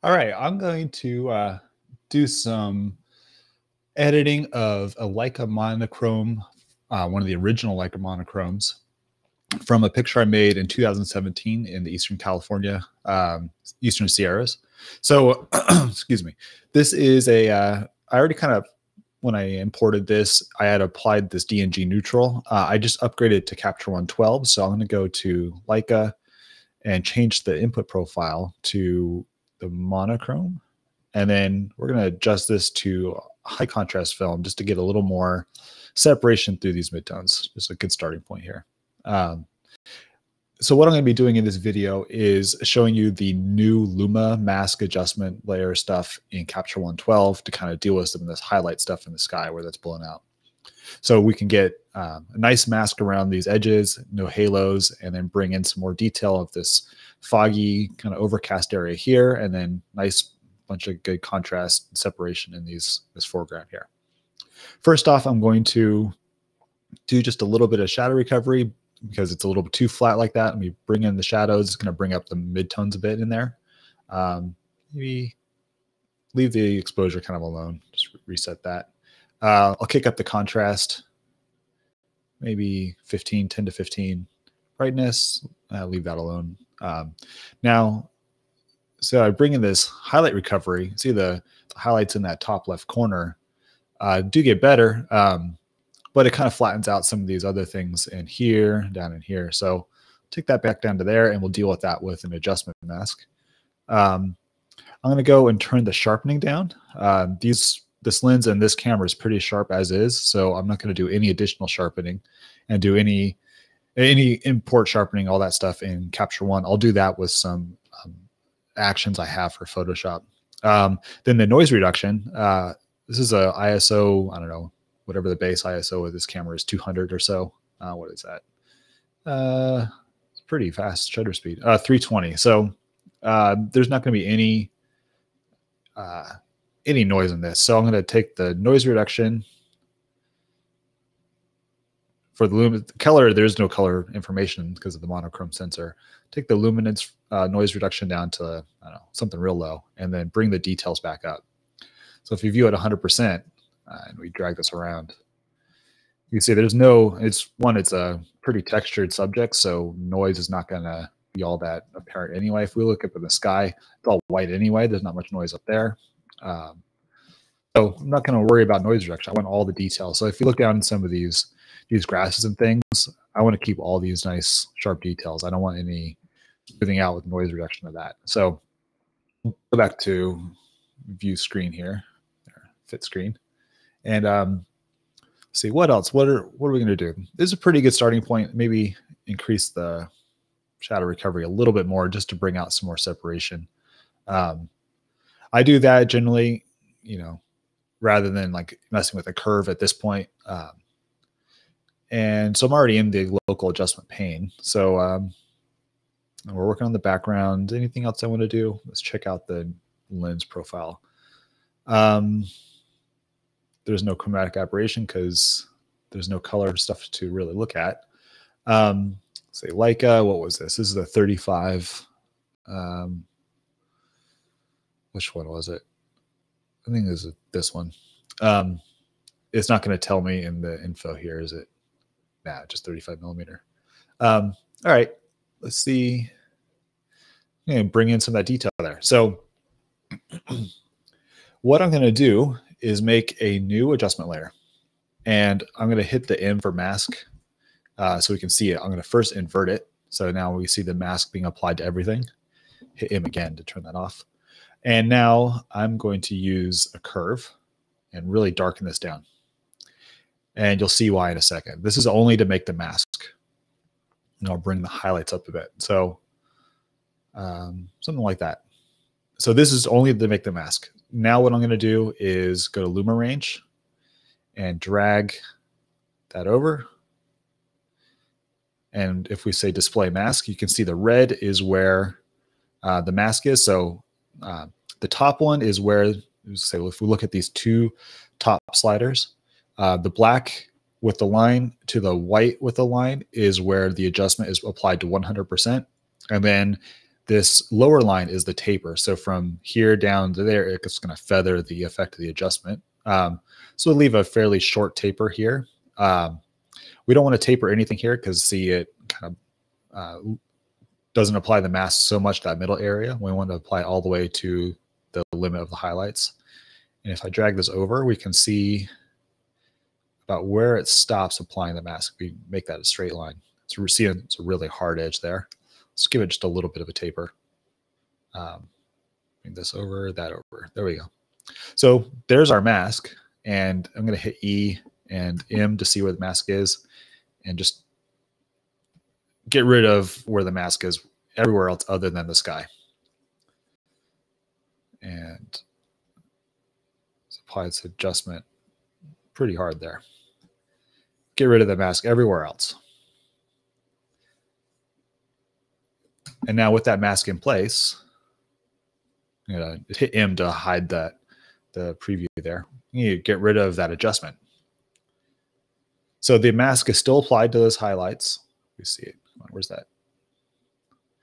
All right, I'm going to do some editing of a Leica monochrome, one of the original Leica monochromes, from a picture I made in 2017 in the Eastern California, Eastern Sierras. So, excuse me. This is I already kind of, when I imported this, I had applied this DNG neutral. I just upgraded to Capture 112. So I'm going to go to Leica and change the input profile to the monochrome. And then we're going to adjust this to high contrast film just to get a little more separation through these midtones. Just a good starting point here. So what I'm going to be doing in this video is showing you the new Luma mask adjustment layer stuff in Capture 112 to kind of deal with some of this highlight stuff in the sky where that's blown out. So we can get a nice mask around these edges, no halos, and then bring in some more detail of this foggy kind of overcast area here, and then nice bunch of good contrast and separation in this foreground here. First off, I'm going to do just a little bit of shadow recovery because it's a little bit too flat like that. Let me bring in the shadows. It's going to bring up the midtones a bit in there. Maybe leave the exposure kind of alone. Just reset that. I'll kick up the contrast, maybe 10 to 15 brightness. Leave that alone. Now, so I bring in this highlight recovery. See the highlights in that top left corner do get better, but it kind of flattens out some of these other things in here, down in here. So take that back down to there, and we'll deal with that with an adjustment mask. I'm going to go and turn the sharpening down. This lens and this camera is pretty sharp as is, so I'm not going to do any additional sharpening and do any import sharpening, all that stuff in Capture One. I'll do that with some actions I have for Photoshop. Then the noise reduction. This is a ISO, I don't know, whatever the base ISO of this camera is, 200 or so. What is that? It's pretty fast shutter speed, 320. So there's not going to be any noise in this. So I'm going to take the noise reduction. For the color, there's no color information because of the monochrome sensor. Take the luminance noise reduction down to, I don't know, something real low, and then bring the details back up. So if you view at 100%, and we drag this around, you can see there's no, it's a pretty textured subject, so noise is not going to be all that apparent anyway. If we look up in the sky, it's all white anyway. There's not much noise up there. So I'm not going to worry about noise reduction. I want all the details. So if you look down in some of these grasses and things, I want to keep all these nice sharp details. I don't want anything out with noise reduction of that. So go back to view screen here, fit screen, and see what else. What are we going to do? This is a pretty good starting point. Maybe increase the shadow recovery a little bit more just to bring out some more separation. I do that generally, rather than like messing with a curve at this point. And so I'm already in the local adjustment pane. So we're working on the background. Anything else I want to do? Let's check out the lens profile. There's no chromatic aberration because there's no color stuff to really look at. Say Leica, what was this? This is a 35. Which one was it? I think this is this one. It's not going to tell me in the info here, is it? Nah, just 35 millimeter. All right, let's see. Bring in some of that detail there. So what I'm going to do is make a new adjustment layer, and I'm going to hit the M for mask so we can see it. I'm going to first invert it. So now we see the mask being applied to everything. Hit M again to turn that off. And now I'm going to use a curve and really darken this down. And you'll see why in a second. This is only to make the mask. And I'll bring the highlights up a bit. So something like that. So this is only to make the mask. Now what I'm going to do is go to Luma range and drag that over. And if we say display mask, you can see the red is where the mask is. So the top one is where say, well, if we look at these two top sliders, the black with the line to the white with the line is where the adjustment is applied to 100%. And then this lower line is the taper. So from here down to there, it's going to feather the effect of the adjustment. So we'll leave a fairly short taper here. We don't want to taper anything here because see it kind of doesn't apply the mask so much to that middle area. We want to apply all the way to the limit of the highlights. And if I drag this over, we can see about where it stops applying the mask. We make that a straight line. So we're seeing it's a really hard edge there. Let's give it just a little bit of a taper. Bring this over, that over. There we go. So there's our mask. And I'm going to hit E and M to see where the mask is and just get rid of where the mask is everywhere else other than the sky. And apply its adjustment pretty hard there. Get rid of the mask everywhere else. And now with that mask in place, I'm going to hit M to hide the preview there. You get rid of that adjustment. So the mask is still applied to those highlights. We see it. Come on, where's that?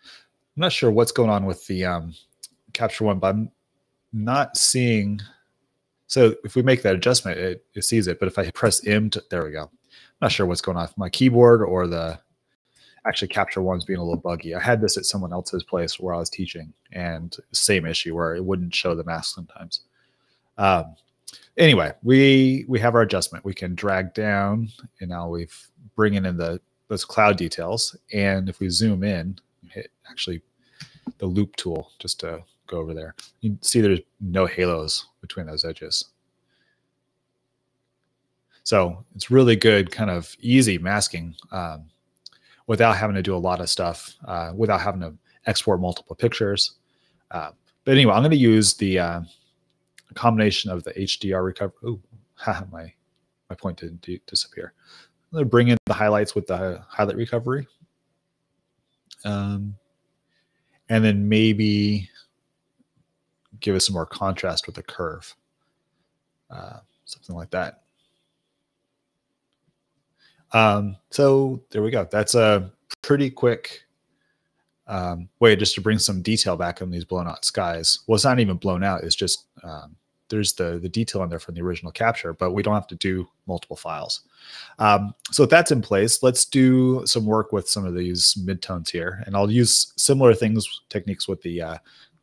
I'm not sure what's going on with the capture one, but I'm not seeing. So if we make that adjustment, it sees it. But if I press M, there we go. I'm not sure what's going on with my keyboard or the actually capture one's being a little buggy. I had this at someone else's place where I was teaching, and same issue where it wouldn't show the mask sometimes. Anyway, we have our adjustment. We can drag down, and now we've bringing in those cloud details. And if we zoom in, hit actually the loop tool just to go over there, you can see there's no halos between those edges. So it's really good, kind of easy masking without having to do a lot of stuff, without having to export multiple pictures. But anyway, I'm going to use the combination of the HDR recovery. Oh, my point didn't disappear. I'm going to bring in the highlights with the highlight recovery. And then maybe give us some more contrast with the curve. Something like that. So there we go. That's a pretty quick way just to bring some detail back on these blown out skies. Well, it's not even blown out. It's just there's the detail in there from the original capture, but we don't have to do multiple files. So if that's in place, let's do some work with some of these midtones here. And I'll use similar techniques with the,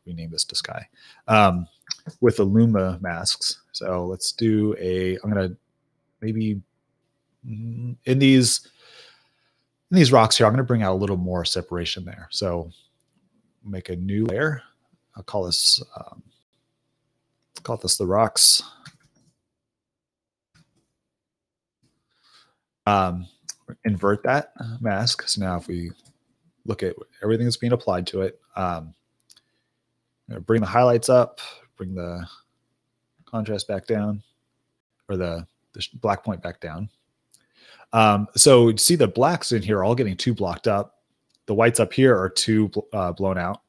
we name this to sky, with the Luma masks. So let's do I'm going to maybe in these rocks here, I'm going to bring out a little more separation there. So make a new layer. I'll call this, the rocks. Invert that mask. So now if we look at everything that's being applied to it, bring the highlights up, bring the contrast back down, or the black point back down. So see the blacks in here are all getting too blocked up. The whites up here are too blown out.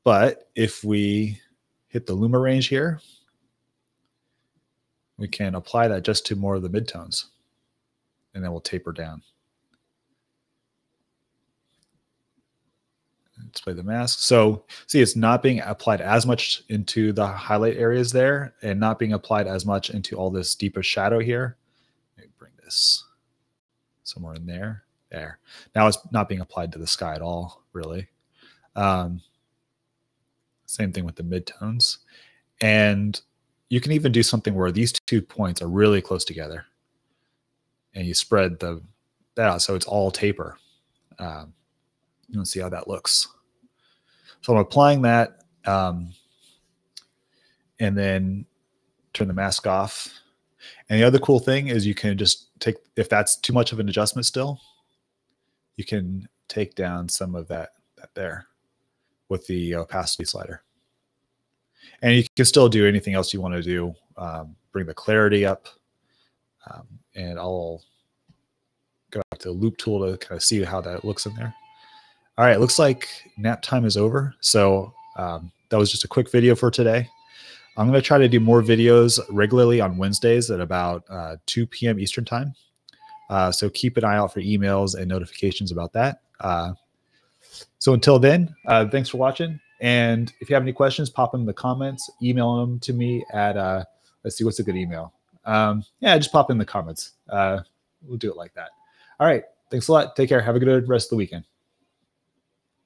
But if we hit the Luma range here, we can apply that just to more of the midtones. And then we'll taper down. Display the mask. So see, it's not being applied as much into the highlight areas there and not being applied as much into all this deeper shadow here. Let me bring this somewhere in there. There. Now it's not being applied to the sky at all, really. Same thing with the midtones. And you can even do something where these 2 points are really close together. And you spread that out so it's all taper. Let's see how that looks. So I'm applying that and then turn the mask off. And the other cool thing is you can just take, if that's too much of an adjustment still, you can take down some of that there with the opacity slider. And you can still do anything else you want to do. Bring the clarity up. And I'll go back to the loop tool to kind of see how that looks in there. All right, looks like nap time is over. So that was just a quick video for today. I'm going to try to do more videos regularly on Wednesdays at about 2 p.m. Eastern time. So keep an eye out for emails and notifications about that. So until then, thanks for watching. And if you have any questions, pop them in the comments, email them to me at, let's see, what's a good email? Yeah, just pop in the comments. We'll do it like that. All right. Thanks a lot. Take care. Have a good rest of the weekend.